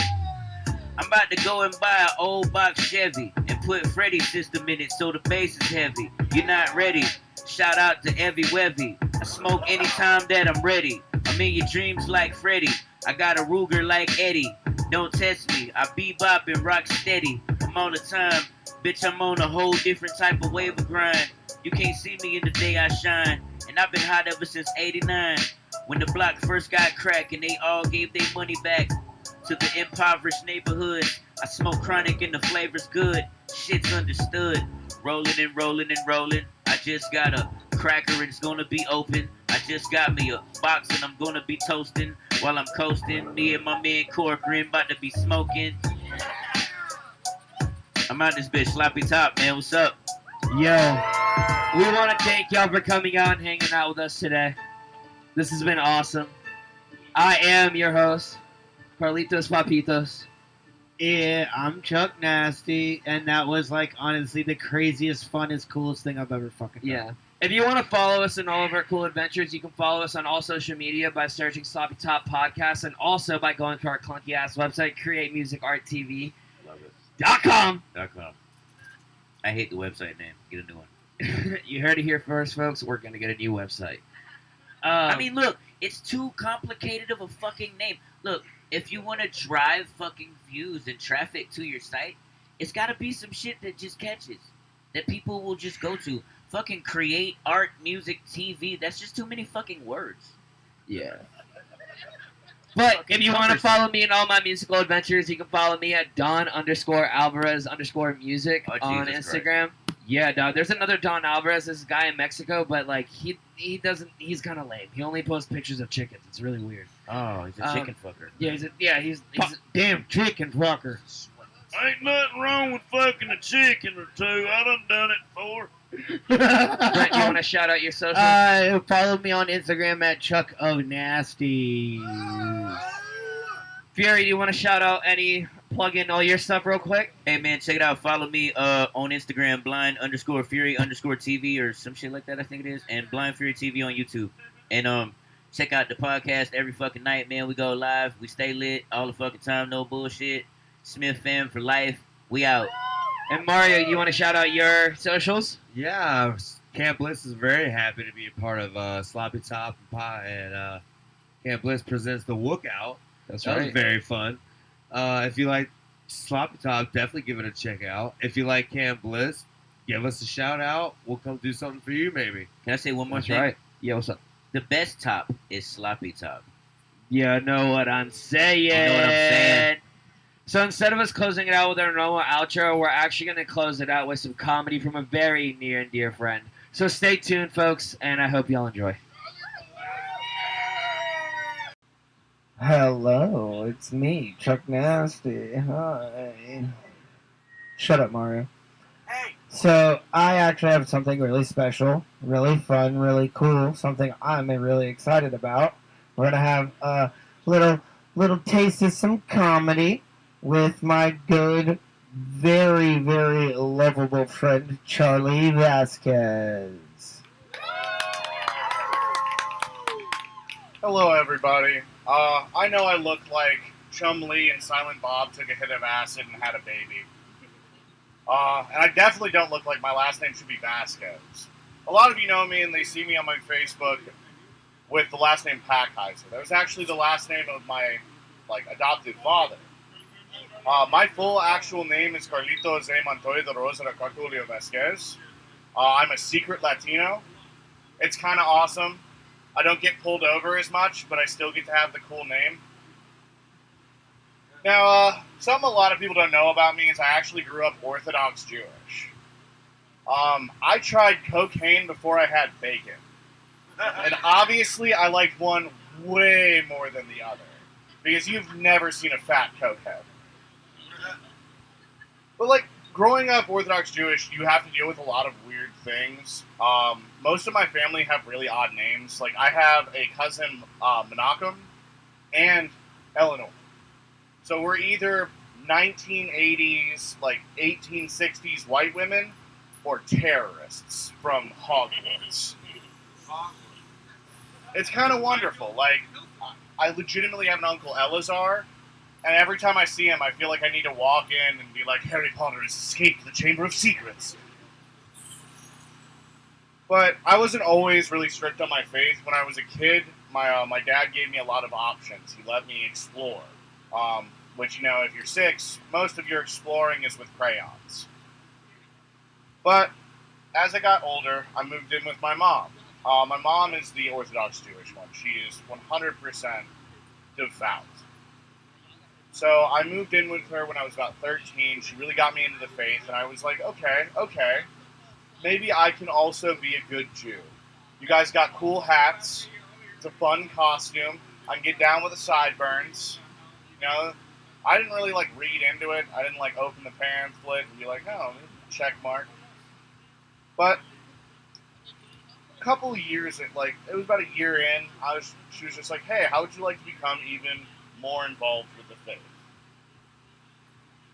I'm about to go and buy an old box Chevy and put Freddy's system in it so the bass is heavy. You're not ready. Shout out to Evie Wevy. I smoke anytime that I'm ready. I'm in your dreams like Freddy. I got a Ruger like Eddie. Don't test me. I bebop and rock steady. I'm all the time. Bitch, I'm on a whole different type of wave of grind. You can't see me in the day I shine. And I've been hot ever since 89. When the block first got cracked and they all gave their money back to the impoverished neighborhoods. I smoke chronic and the flavor's good. Shit's understood. Rolling and rolling and rolling. I just got a cracker and it's gonna be open. I just got me a box and I'm gonna be toasting while I'm coasting. Me and my man Corcoran about to be smoking. I'm out this bitch. Sloppy top, man. What's up? Yo, we want to thank y'all for coming out and hanging out with us today. This has been awesome. I am your host, Carlitos Papitos. Yeah, I'm Chuck Nasty, and that was like honestly the craziest, funnest, coolest thing I've ever fucking done. Yeah. If you want to follow us in all of our cool adventures, you can follow us on all social media by searching Sloppy Top Podcast and also by going to our clunky ass website, createmusicarttv.com. Love it. .com. I hate the website name. Get a new one. You heard it here first, folks. We're going to get a new website. I mean, look, it's too complicated of a fucking name. Look, if you want to drive fucking views and traffic to your site, it's got to be some shit that just catches, that people will just go to. Fucking create art, music, TV. That's just too many fucking words. Yeah. But Fucking if you want to cumbersome. follow me in all my musical adventures, you can follow me at Don_Alvarez_music Oh, on Jesus Instagram. Yeah, dog. There's another Don Alvarez, this guy in Mexico, but like he doesn't. He's kind of lame. He only posts pictures of chickens. It's really weird. Oh, he's a chicken fucker. Yeah, he's Damn chicken fucker. Ain't nothing wrong with fucking a chicken or two. I done it before. Brent, you want to shout out your social? Follow me on Instagram at Chuck O Nasty. Fury, do you want to shout out plug in all your stuff real quick? Hey, man, check it out. Follow me on Instagram, blind_fury_TV or some shit like that, I think it is. And Blind Fury TV on YouTube. And check out the podcast every fucking night, man. We go live. We stay lit all the fucking time. No bullshit. Smith Fam for life. We out. And Mario, you want to shout out your socials? Yeah, Camp Bliss is very happy to be a part of Sloppy Top and Pie, and Camp Bliss presents the Wookout. That's That was very fun. If you like Sloppy Top, definitely give it a check out. If you like Camp Bliss, give us a shout out. We'll come do something for you, maybe. Can I say one more That's thing? right. Yeah, what's up? The best top is Sloppy Top. You know what I'm saying. You know what I'm saying. So instead of us closing it out with our normal outro, we're actually going to close it out with some comedy from a very near and dear friend. So stay tuned, folks, and I hope y'all enjoy. Hello, it's me, Chuck Nasty. Hi. Shut up, Mario. Hey. So, I actually have something really special, really fun, really cool, something I'm really excited about. We're going to have a little taste of some comedy with my good, very, very lovable friend, Charlie Vasquez. Hello, everybody. I know I look like Chum-Lee and Silent Bob took a hit of acid and had a baby. And I definitely don't look like my last name should be Vasquez. A lot of you know me and they see me on my Facebook with the last name Packheiser. That was actually the last name of my adopted father. My full actual name is Carlitos A. Montoya de Rosa de Cartulio Vasquez. I'm a secret Latino. It's kind of awesome. I don't get pulled over as much, but I still get to have the cool name. Now, something a lot of people don't know about me is I actually grew up Orthodox Jewish. I tried cocaine before I had bacon. And obviously, I liked one way more than the other. Because you've never seen a fat cokehead. But, growing up Orthodox Jewish, you have to deal with a lot of weird things. Most of my family have really odd names. I have a cousin, Menachem, and Eleanor. So we're either 1980s, 1860s white women, or terrorists from Hogwarts. It's kind of wonderful. I legitimately have an uncle Eleazar, and every time I see him, I feel like I need to walk in and be like, Harry Potter has escaped the Chamber of Secrets. But I wasn't always really strict on my faith. When I was a kid, my dad gave me a lot of options. He let me explore. Which, if you're 6, most of your exploring is with crayons. But as I got older, I moved in with my mom. My mom is the Orthodox Jewish one. She is 100% devout. So I moved in with her when I was about 13. She really got me into the faith, and I was like, okay, maybe I can also be a good Jew. You guys got cool hats. It's a fun costume. I can get down with the sideburns. You know, I didn't really like read into it. I didn't like open the pamphlet and be like, oh, check mark. But a couple of years, like it was about a year in, she was just like, hey, how would you like to become even more involved with the faith?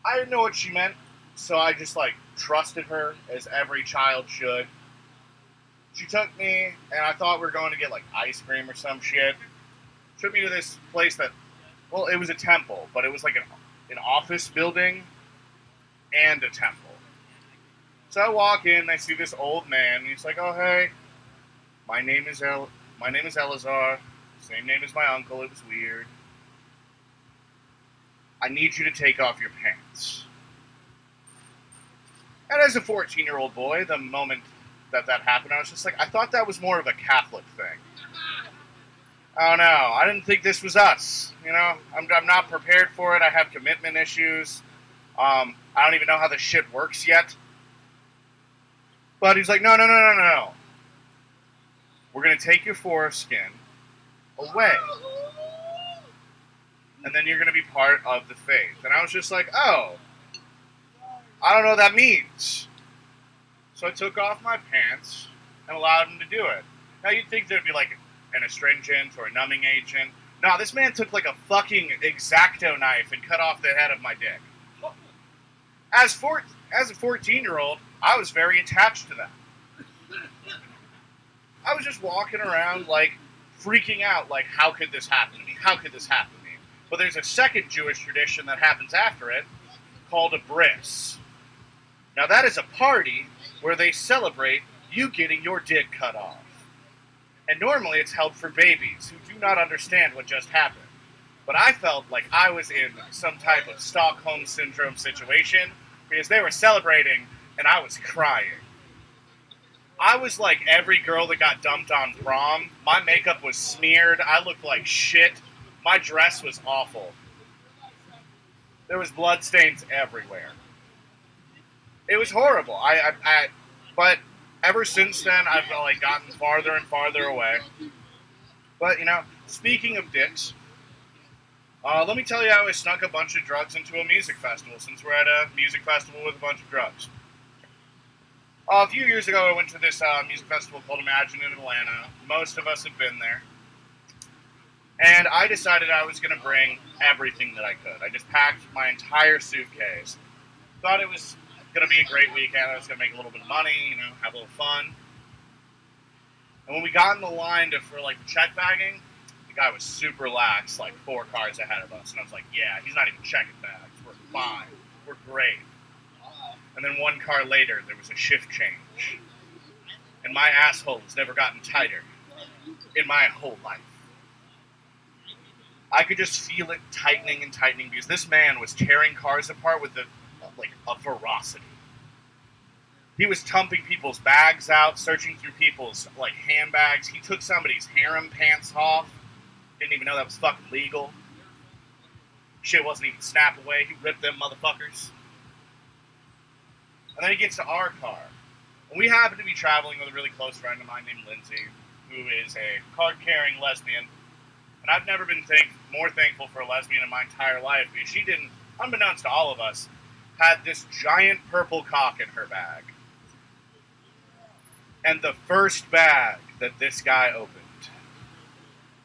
I didn't know what she meant, so I just like trusted her as every child should. She took me, and I thought we were going to get like ice cream or some shit. Took me to this place that, well, it was a temple, but it was like an office building and a temple. So I walk in, I see this old man, and he's like, "Oh hey, my name is Elazar, same name as my uncle. It was weird. I need you to take off your pants." And as a 14-year-old boy, the moment that happened, I was just like, I thought that was more of a Catholic thing. Oh no, I didn't think this was us. You know, I'm not prepared for it. I have commitment issues. I don't even know how this shit works yet. But he's like, no. We're going to take your foreskin away. And then you're going to be part of the faith. And I was just like, oh, I don't know what that means. So I took off my pants and allowed him to do it. Now you'd think there'd be like an astringent or a numbing agent. No, this man took like a fucking X-Acto knife and cut off the head of my dick. As a 14-year-old, I was very attached to that. I was just walking around like freaking out, like, how could this happen to me? How could this happen to me? But there's a second Jewish tradition that happens after it called a bris. Now that is a party where they celebrate you getting your dick cut off. And normally it's held for babies who do not understand what just happened. But I felt like I was in some type of Stockholm Syndrome situation because they were celebrating and I was crying. I was like every girl that got dumped on prom. My makeup was smeared. I looked like shit. My dress was awful. There was blood stains everywhere. It was horrible. But ever since then, I've like gotten farther and farther away. But you know, speaking of dicks, let me tell you how I snuck a bunch of drugs into a music festival. Since we're at a music festival with a bunch of drugs. A few years ago, I went to this music festival called Imagine in Atlanta. Most of us have been there. And I decided I was going to bring everything that I could. I just packed my entire suitcase. Thought it was going to be a great weekend. I was going to make a little bit of money, you know, have a little fun. And when we got in the line for like the check bagging, the guy was super lax, like 4 cars ahead of us. And I was like, yeah, he's not even checking bags. We're fine. We're great. And then 1 car later, there was a shift change. And my asshole has never gotten tighter in my whole life. I could just feel it tightening and tightening because this man was tearing cars apart with a ferocity. He was dumping people's bags out, searching through people's like handbags. He took somebody's harem pants off. Didn't even know that was fucking legal. Shit wasn't even snap away. He ripped them motherfuckers. And then he gets to our car. And we happen to be traveling with a really close friend of mine named Lindsay, who is a card-carrying lesbian. And I've never been more thankful for a lesbian in my entire life because she didn't, unbeknownst to all of us, had this giant purple cock in her bag. And the first bag that this guy opened,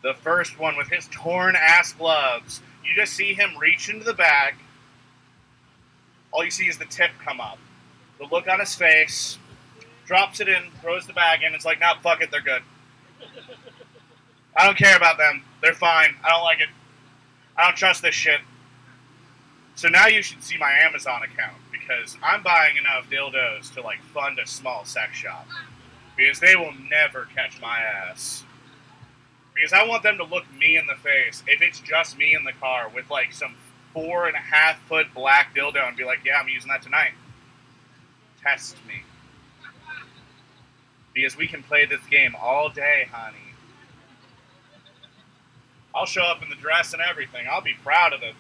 the first one with his torn-ass gloves, you just see him reach into the bag. All you see is the tip come up. The look on his face, drops it in, throws the bag in. It's like, nah, fuck it, they're good. I don't care about them. They're fine. I don't like it. I don't trust this shit. So now you should see my Amazon account because I'm buying enough dildos to like fund a small sex shop because they will never catch my ass. Because I want them to look me in the face if it's just me in the car with like some 4.5-foot black dildo and be like, yeah, I'm using that tonight. Test me. Because we can play this game all day, honey. I'll show up in the dress and everything. I'll be proud of it.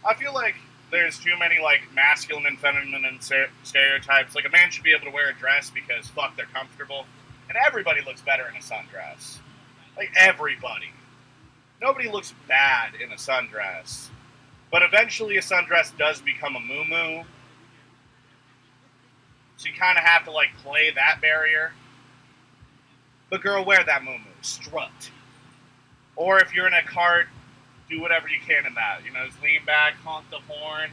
I feel like there's too many like masculine and feminine stereotypes. Like a man should be able to wear a dress because fuck, they're comfortable, and everybody looks better in a sundress. Like everybody. Nobody looks bad in a sundress. But eventually a sundress does become a muumuu. So you kind of have to like play that barrier. But girl, wear that muumuu. Strut. Or if you're in a cart, do whatever you can in that. You know, just lean back, honk the horn,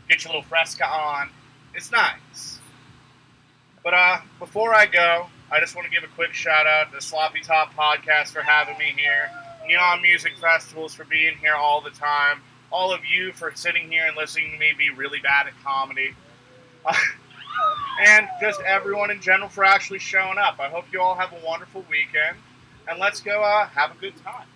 get your little fresca on. It's nice. But before I go, I just want to give a quick shout out to the Sloppy Top Podcast for having me here. Neon Music Festivals for being here all the time. All of you for sitting here and listening to me be really bad at comedy. And just everyone in general for actually showing up. I hope you all have a wonderful weekend. And let's go have a good time.